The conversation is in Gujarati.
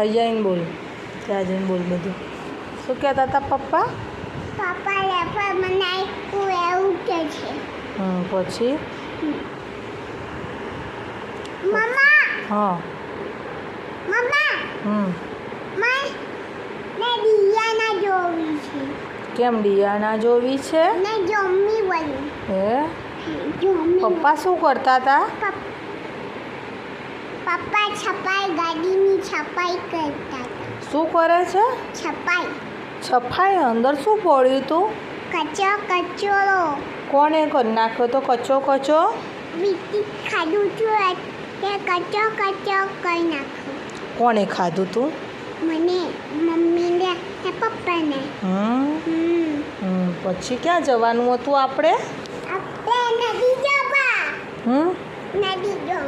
જઈને બોલ, ત્યાં જઈને બોલ બધું. શું કહેતા હતા પપ્પા? પપ્પા રેફર બનાવ્યું એવું કે છે. પછી મમ્મા હા મમ્મા મને દિયાના જોવી છે. કેમ ડિયાના જોવી છે? ને જમ્મી બની હે જમ્મી. પપ્પા શું કરતા હતા? પપ્પા છપાઈ ગાડીની છપાઈ કરતા હતા. શું કરે છે? છપાઈ. છફાઈ? અંદર શું પડ્યું તું? કચરો. કોણે કરી નાખ્યો તો કચો કચો? બીટી ખાધું છું તે કચો કરી નાખ્યું. કોણે ખાધું તું? મને, મમ્મીને ને પપ્પાને. પછી ક્યાં જવાનું હતું આપણે? આપણે નદી જવા. નદી જો.